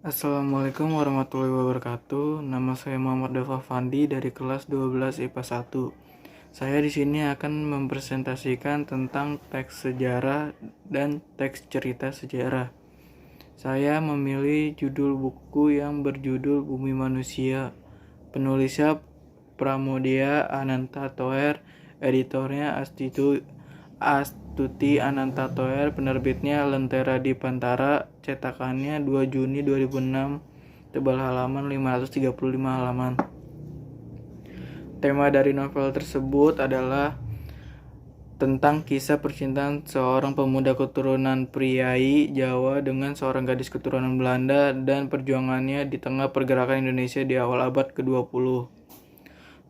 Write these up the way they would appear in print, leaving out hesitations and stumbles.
Assalamualaikum warahmatullahi wabarakatuh. Nama saya Muhammad Dafa Fandi dari kelas 12 IPA 1. Saya di sini akan mempresentasikan tentang teks sejarah dan teks cerita sejarah. Saya memilih judul buku yang berjudul Bumi Manusia. Penulisnya Pramoedya Ananta Thoer, editornya Astuti Ananta Thoer, penerbitnya Lentera Dipantara, cetakannya 2 Juni 2006, tebal halaman 535 halaman. Tema dari novel tersebut adalah tentang kisah percintaan seorang pemuda keturunan priai Jawa dengan seorang gadis keturunan Belanda dan perjuangannya di tengah pergerakan Indonesia di awal abad ke-20.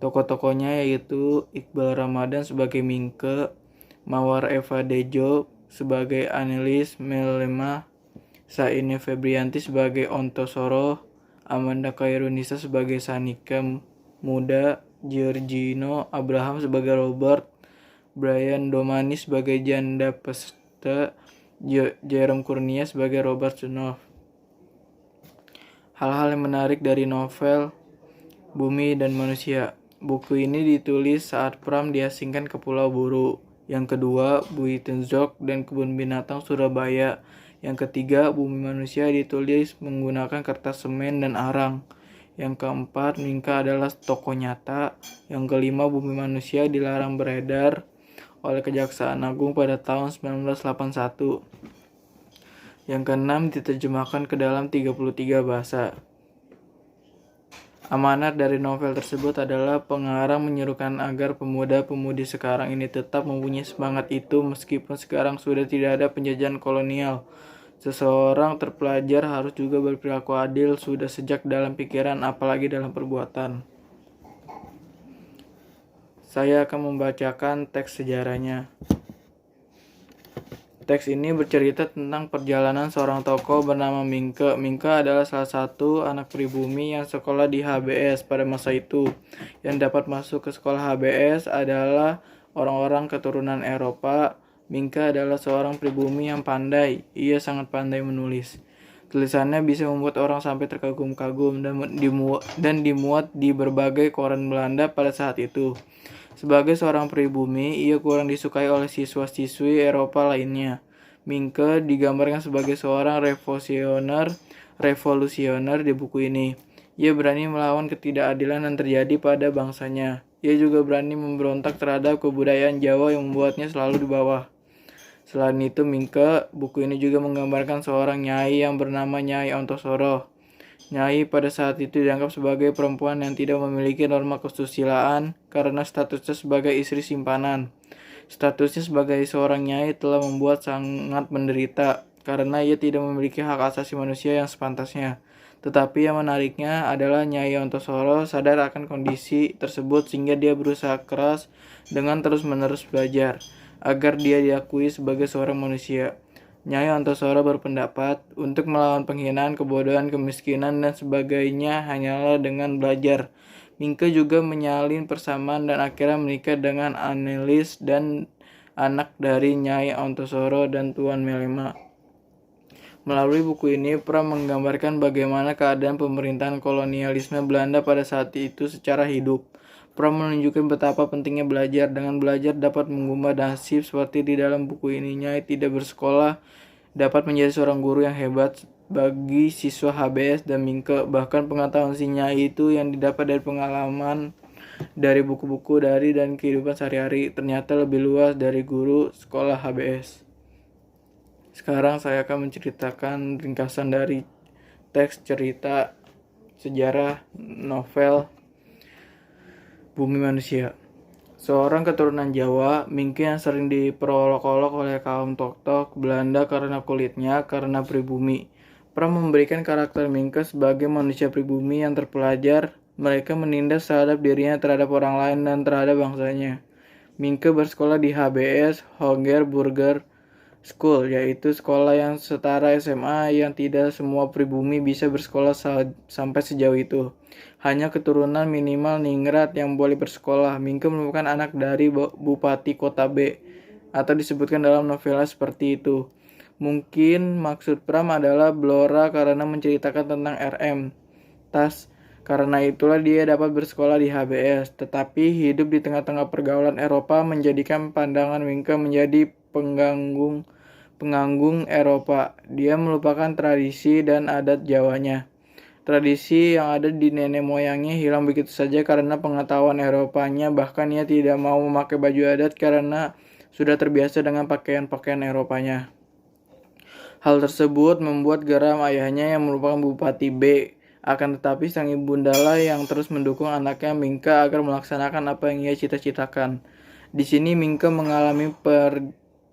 Tokoh-tokohnya yaitu Iqbal Ramadan sebagai Mingke, Mawar Eva Dejo sebagai Annelies Melema, Saine Febrianti sebagai Ontosoro, Amanda Kairunisa sebagai Sanika Muda, Giorgino Abraham sebagai Robert, Brian Domani sebagai Janda Pesta, Jerome Kurnia sebagai Robert Sunov. Hal-hal yang menarik dari novel Bumi dan Manusia. Buku ini ditulis saat Pram diasingkan ke Pulau Buru. Yang kedua, Buitenzorg dan Kebun Binatang Surabaya. Yang ketiga, Bumi Manusia ditulis menggunakan kertas semen dan arang. Yang keempat, Mingka adalah tokoh nyata. Yang kelima, Bumi Manusia dilarang beredar oleh Kejaksaan Agung pada tahun 1981. Yang keenam, diterjemahkan ke dalam 33 bahasa. Amanat dari novel tersebut adalah pengarang menyerukan agar pemuda-pemudi sekarang ini tetap mempunyai semangat itu meskipun sekarang sudah tidak ada penjajahan kolonial. Seseorang terpelajar harus juga berperilaku adil sudah sejak dalam pikiran apalagi dalam perbuatan. Saya akan membacakan teks sejarahnya. Teks ini bercerita tentang perjalanan seorang tokoh bernama Mingke. Mingke adalah salah satu anak pribumi yang sekolah di HBS pada masa itu. Yang dapat masuk ke sekolah HBS adalah orang-orang keturunan Eropa. Mingke adalah seorang pribumi yang pandai. Ia sangat pandai menulis. Tulisannya bisa membuat orang sampai terkagum-kagum dan dimuat di berbagai koran Belanda pada saat itu. Sebagai seorang pribumi, ia kurang disukai oleh siswa-siswi Eropa lainnya. Mingke digambarkan sebagai seorang revolusioner di buku ini. Ia berani melawan ketidakadilan yang terjadi pada bangsanya. Ia juga berani memberontak terhadap kebudayaan Jawa yang membuatnya selalu di bawah. Selain itu, buku ini juga menggambarkan seorang nyai yang bernama Nyai Ontosoro. Nyai pada saat itu dianggap sebagai perempuan yang tidak memiliki norma kesusilaan karena statusnya sebagai istri simpanan. Statusnya sebagai seorang nyai telah membuat sangat menderita karena ia tidak memiliki hak asasi manusia yang sepantasnya. Tetapi yang menariknya adalah Nyai Ontosoro sadar akan kondisi tersebut sehingga dia berusaha keras dengan terus-menerus belajar agar dia diakui sebagai seorang manusia. Nyai Ontosoro berpendapat untuk melawan penghinaan, kebodohan, kemiskinan, dan sebagainya hanyalah dengan belajar. Mingke juga menyalin persamaan dan akhirnya menikah dengan Annelies dan anak dari Nyai Ontosoro dan Tuan Melema. Melalui buku ini, Pram menggambarkan bagaimana keadaan pemerintahan kolonialisme Belanda pada saat itu secara hidup. Pram menunjukkan betapa pentingnya belajar. Dengan belajar dapat mengubah nasib seperti di dalam buku ini. Nyai tidak bersekolah dapat menjadi seorang guru yang hebat bagi siswa HBS dan Mingke. Bahkan pengetahuan si Nyai itu yang didapat dari pengalaman dari buku-buku dan kehidupan sehari-hari ternyata lebih luas dari guru sekolah HBS. Sekarang saya akan menceritakan ringkasan dari teks cerita sejarah novel Bumi Manusia. Seorang keturunan Jawa, Mingke yang sering diperolok-olok oleh kaum Tok-Tok Belanda karena kulitnya, karena pribumi. Pram memberikan karakter Mingke sebagai manusia pribumi yang terpelajar. Mereka menindas terhadap dirinya, terhadap orang lain, dan terhadap bangsanya. Mingke bersekolah di HBS, Hoger Burger School, yaitu sekolah yang setara SMA yang tidak semua pribumi bisa bersekolah sampai sejauh itu. Hanya keturunan minimal ningrat yang boleh bersekolah. Mingke merupakan anak dari Bupati Kota B, atau disebutkan dalam novelnya seperti itu. Mungkin maksud Pram adalah Blora karena menceritakan tentang RM. Karena itulah dia dapat bersekolah di HBS. Tetapi hidup di tengah-tengah pergaulan Eropa menjadikan pandangan Minke menjadi penganggung Eropa. Dia melupakan tradisi dan adat Jawanya. Tradisi yang ada di nenek moyangnya hilang begitu saja karena pengetahuan Eropanya. Bahkan ia tidak mau memakai baju adat karena sudah terbiasa dengan pakaian-pakaian Eropanya. Hal tersebut membuat geram ayahnya yang merupakan Bupati B. Akan tetapi sang ibundalah yang terus mendukung anaknya Minke agar melaksanakan apa yang ia cita-citakan. Di sini Minke mengalami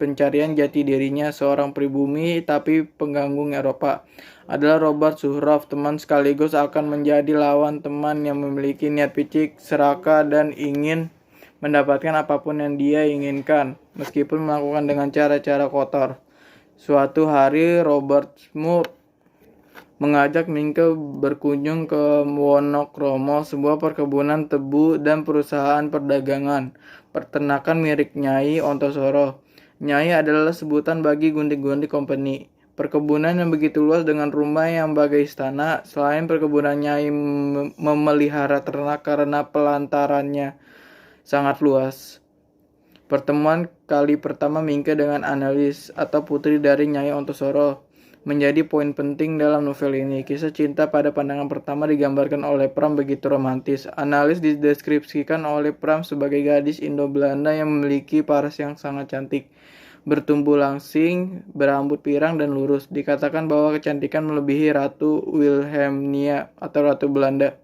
pencarian jati dirinya. Seorang pribumi tapi pengganggu Eropa adalah Robert Suhrov, teman sekaligus akan menjadi lawan teman yang memiliki niat picik, serakah, dan ingin mendapatkan apapun yang dia inginkan, meskipun melakukan dengan cara-cara kotor. Suatu hari Robert Smith mengajak Minke berkunjung ke Wonokromo, sebuah perkebunan tebu dan perusahaan perdagangan peternakan milik Nyai Ontosoro. Nyai adalah sebutan bagi gundik-gundik company. Perkebunan yang begitu luas dengan rumah yang bagai istana. Selain perkebunan, Nyai memelihara ternak karena pelantarannya sangat luas. Pertemuan kali pertama Minke dengan Annelies atau putri dari Nyai Ontosoro menjadi poin penting dalam novel ini. Kisah cinta pada pandangan pertama digambarkan oleh Pram begitu romantis. Annelies dideskripsikan oleh Pram sebagai gadis Indo-Belanda yang memiliki paras yang sangat cantik, bertumbuh langsing, berambut pirang dan lurus. Dikatakan bahwa kecantikan melebihi Ratu Wilhelmina atau Ratu Belanda.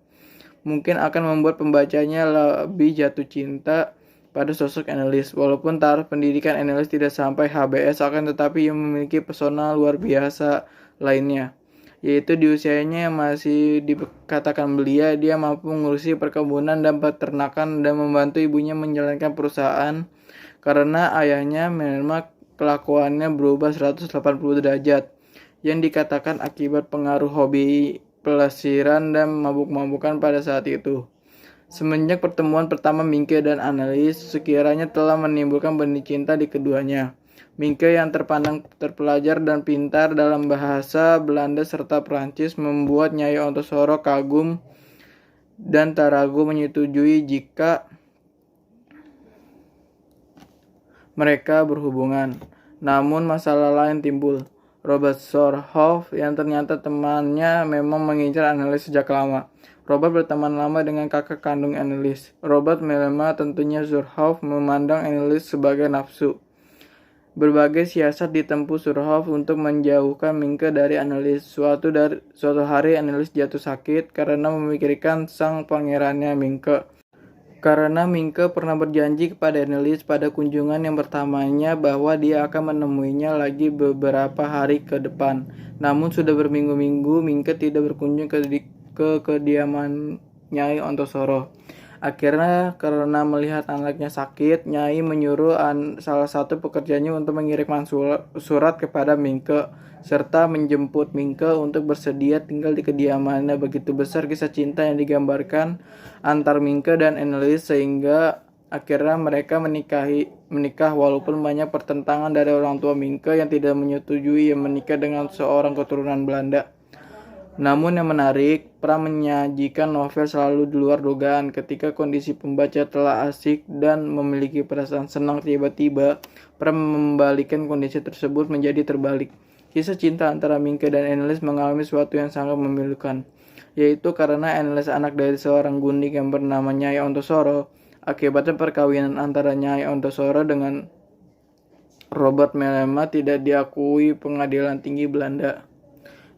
Mungkin akan membuat pembacanya lebih jatuh cinta pada sosok Annelies. Walaupun taraf pendidikan Annelies tidak sampai HBS, akan tetapi ia memiliki pesona luar biasa lainnya, yaitu di usianya yang masih dikatakan belia, dia mampu mengurusi perkebunan dan peternakan dan membantu ibunya menjalankan perusahaan karena ayahnya memang kelakuannya berubah 180 derajat, yang dikatakan akibat pengaruh hobi pelesiran dan mabuk-mabukan pada saat itu. Semenjak pertemuan pertama Minke dan Annelies, sekiranya telah menimbulkan benih cinta di keduanya. Minke yang terpandang terpelajar dan pintar dalam bahasa Belanda serta Prancis membuat Nyai Ontosoro kagum dan tak ragu menyetujui jika mereka berhubungan. Namun masalah lain timbul. Robert Suhrov yang ternyata temannya memang mengincar Annelies sejak lama. Robert berteman lama dengan kakak kandung Annelies. Robert Melema tentunya Suhrov memandang Annelies sebagai nafsu. Berbagai siasat ditempuh Suhrov untuk menjauhkan Minke dari Annelies. Suatu hari Annelies jatuh sakit karena memikirkan sang pangerannya Minke. Karena Minke pernah berjanji kepada Annelies pada kunjungan yang pertamanya bahwa dia akan menemuinya lagi beberapa hari ke depan. Namun sudah berminggu-minggu Minke tidak berkunjung ke kediaman Nyai Ontosoro. Akhirnya karena melihat anaknya sakit, Nyai menyuruh salah satu pekerjanya untuk mengirimkan surat kepada Minke serta menjemput Minke untuk bersedia tinggal di kediamannya. Begitu besar kisah cinta yang digambarkan antar Minke dan Annelies sehingga akhirnya mereka menikah walaupun banyak pertentangan dari orang tua Minke yang tidak menyetujui ia menikah dengan seorang keturunan Belanda. Namun yang menarik, Pram menyajikan novel selalu di luar dugaan. Ketika kondisi pembaca telah asik dan memiliki perasaan senang, tiba-tiba Pram membalikan kondisi tersebut menjadi terbalik. Kisah cinta antara Minke dan Annelies mengalami sesuatu yang sangat memilukan, yaitu karena Annelies anak dari seorang gundik yang bernama Nyai Ontosoro. Akibatnya perkawinan antara Nyai Ontosoro dengan Robert Melema tidak diakui pengadilan tinggi Belanda.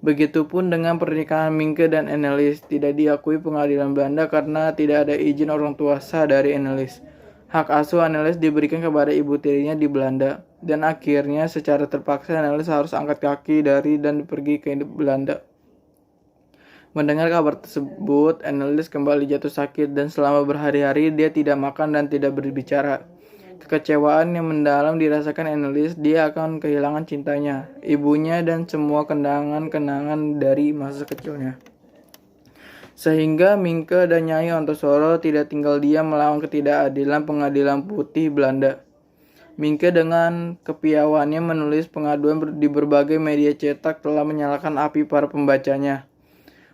Begitupun dengan pernikahan Minke dan Annelies, tidak diakui pengadilan Belanda karena tidak ada izin orang tua sah dari Annelies. Hak asuh Annelies diberikan kepada ibu tirinya di Belanda, dan akhirnya secara terpaksa Annelies harus angkat kaki dari dan pergi ke Belanda. Mendengar kabar tersebut, Annelies kembali jatuh sakit dan selama berhari-hari dia tidak makan dan tidak berbicara. Kekecewaan yang mendalam dirasakan Annelies, dia akan kehilangan cintanya, ibunya, dan semua kenangan-kenangan dari masa kecilnya. Sehingga Minke dan Nyai Ontosoro tidak tinggal diam melawan ketidakadilan pengadilan putih Belanda. Mingke dengan kepiawaiannya menulis pengaduan di berbagai media cetak telah menyalakan api para pembacanya.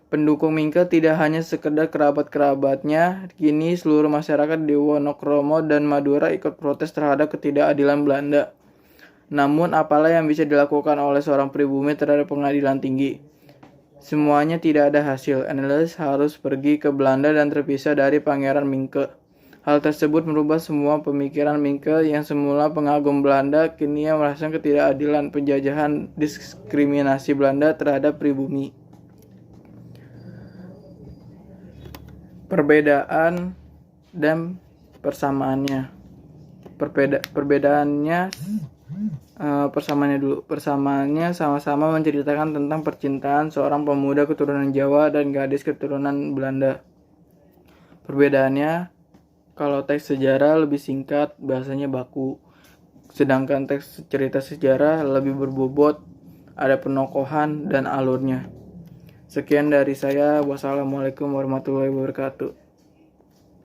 Pendukung Mingke tidak hanya sekedar kerabat-kerabatnya, kini seluruh masyarakat di Wonokromo dan Madura ikut protes terhadap ketidakadilan Belanda. Namun apalah yang bisa dilakukan oleh seorang pribumi terhadap pengadilan tinggi? Semuanya tidak ada hasil. Annelies harus pergi ke Belanda dan terpisah dari Pangeran Mingke. Hal tersebut merubah semua pemikiran Mingke yang semula pengagum Belanda, kini ia merasakan ketidakadilan, penjajahan, diskriminasi Belanda terhadap pribumi. Perbedaan dan persamaannya. Persamaannya sama-sama menceritakan tentang percintaan seorang pemuda keturunan Jawa dan gadis keturunan Belanda. Perbedaannya, kalau teks sejarah lebih singkat, bahasanya baku. Sedangkan teks cerita sejarah lebih berbobot, ada penokohan dan alurnya. Sekian dari saya. Wassalamualaikum warahmatullahi wabarakatuh.